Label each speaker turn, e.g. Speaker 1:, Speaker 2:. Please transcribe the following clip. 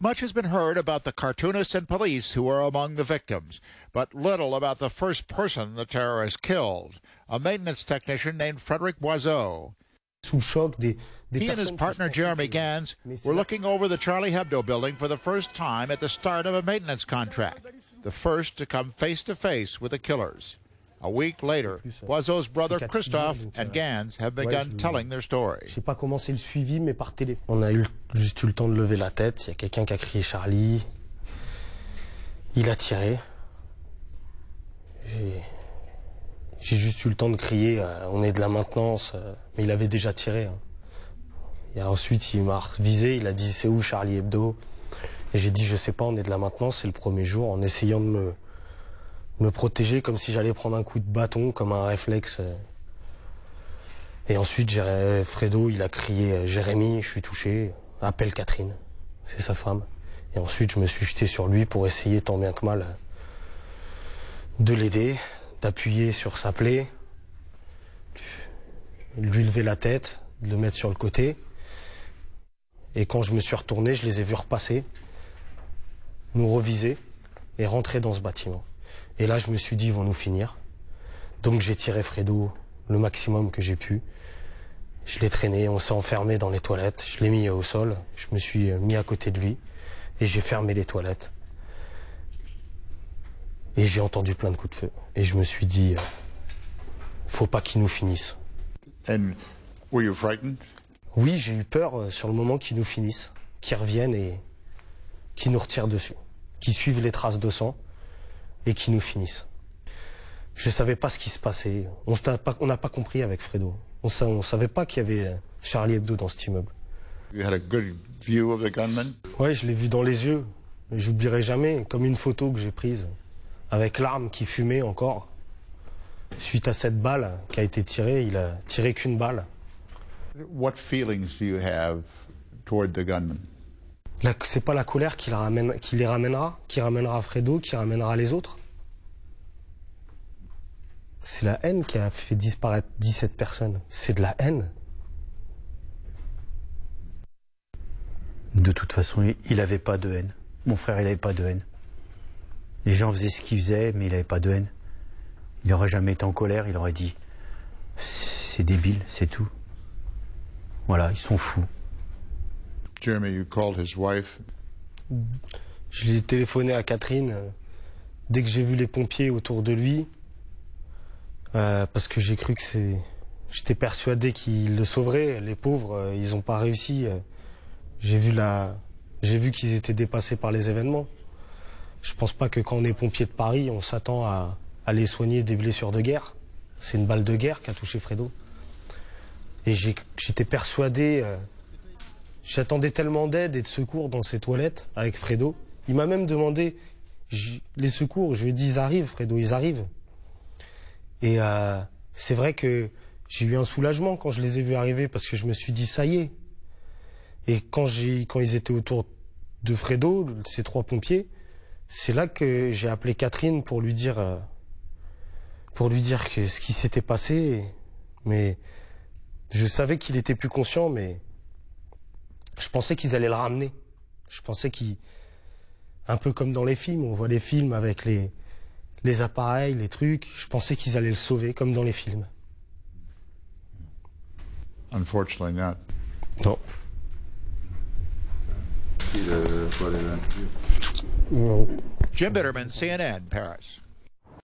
Speaker 1: Much has been heard about the cartoonists and police who were among the victims, but little about the first person the terrorists killed, a maintenance technician named Frederic Boiseau. He and his partner Jeremy Gans were looking over the Charlie Hebdo building for the first time at the start of a maintenance contract, the first to come face-to-face with the killers. A week later, Boiseau's brother Christophe and Gans have begun telling their story.
Speaker 2: Je sais pas comment c'est le suivi, mais par téléphone. On a juste eu le temps de lever la tête. Il y a quelqu'un qui a crié Charlie. Il a tiré. J'ai juste eu le temps de crier on est de la maintenance, mais il avait déjà tiré. Et ensuite, il m'a visé, il a dit c'est où Charlie Hebdo? Et j'ai dit je sais pas, on est de la maintenance, c'est le premier jour, en essayant de me protéger comme si j'allais prendre un coup de bâton, comme un réflexe. Et ensuite, Fredo, il a crié Jérémy, je suis touché, appelle Catherine, c'est sa femme. Et ensuite, je me suis jeté sur lui pour essayer tant bien que mal de l'aider, d'appuyer sur sa plaie, lui lever la tête, de le mettre sur le côté. Et quand je me suis retourné, je les ai vus repasser, nous reviser et rentrer dans ce bâtiment. Et là, je me suis dit, ils vont nous finir. Donc j'ai tiré Fredo le maximum que j'ai pu. Je l'ai traîné, on s'est enfermé dans les toilettes. Je l'ai mis au sol, je me suis mis à côté de lui et j'ai fermé les toilettes. Et j'ai entendu plein de coups de feu. Et je me suis dit, faut pas qu'ils nous finissent.
Speaker 1: And were you frightened?
Speaker 2: Oui, j'ai eu peur sur le moment qu'ils nous finissent, qu'ils reviennent et qu'ils nous retirent dessus, qu'ils suivent les traces de sang et qu'ils nous finissent. Je savais pas ce qui se passait. On n'a pas compris avec Fredo. On savait pas qu'il y avait Charlie Hebdo dans cet immeuble.
Speaker 1: You had a good view of the gunman?
Speaker 2: Ouais, je l'ai vu dans les yeux. J'oublierai jamais, comme une photo que j'ai prise, avec l'arme qui fumait encore. Suite à cette balle qui a été tirée, il a tiré qu'une balle.
Speaker 1: What feelings do you have toward the gunman?
Speaker 2: C'est pas la colère qui les ramènera, qui ramènera Fredo, qui ramènera les autres. C'est la haine qui a fait disparaître 17 personnes. C'est de la haine.
Speaker 3: De toute façon, il n'avait pas de haine. Mon frère, il n'avait pas de haine. Les gens faisaient ce qu'ils faisaient, mais il n'avait pas de haine. Il n'aurait jamais été en colère, il aurait dit c'est débile, c'est tout. Voilà, ils sont fous.
Speaker 1: Jeremy, you called his wife.
Speaker 2: Je l'ai téléphoné à Catherine dès que j'ai vu les pompiers autour de lui, parce que j'ai cru que j'étais persuadé qu'ils le sauveraient. Les pauvres, ils n'ont pas réussi. J'ai vu qu'ils étaient dépassés par les événements. Je pense pas que quand on est pompier de Paris, on s'attend à aller soigner des blessures de guerre. C'est une balle de guerre qui a touché Fredo. Et j'étais persuadé, j'attendais tellement d'aide et de secours dans ces toilettes avec Fredo. Il m'a même demandé les secours. Je lui ai dit, ils arrivent, Fredo, ils arrivent. Et c'est vrai que j'ai eu un soulagement quand je les ai vus arriver parce que je me suis dit, ça y est. Et quand ils étaient autour de Fredo, ces trois pompiers, c'est là que j'ai appelé Catherine pour lui dire que ce qui s'était passé. Mais je savais qu'il était plus conscient, mais je pensais qu'ils allaient le ramener. Je pensais un peu comme dans les films, on voit les films avec les appareils, les trucs. Je pensais qu'ils allaient le sauver, comme dans les films.
Speaker 1: Unfortunately not.
Speaker 2: Non.
Speaker 1: Jim Bitterman, CNN, Paris.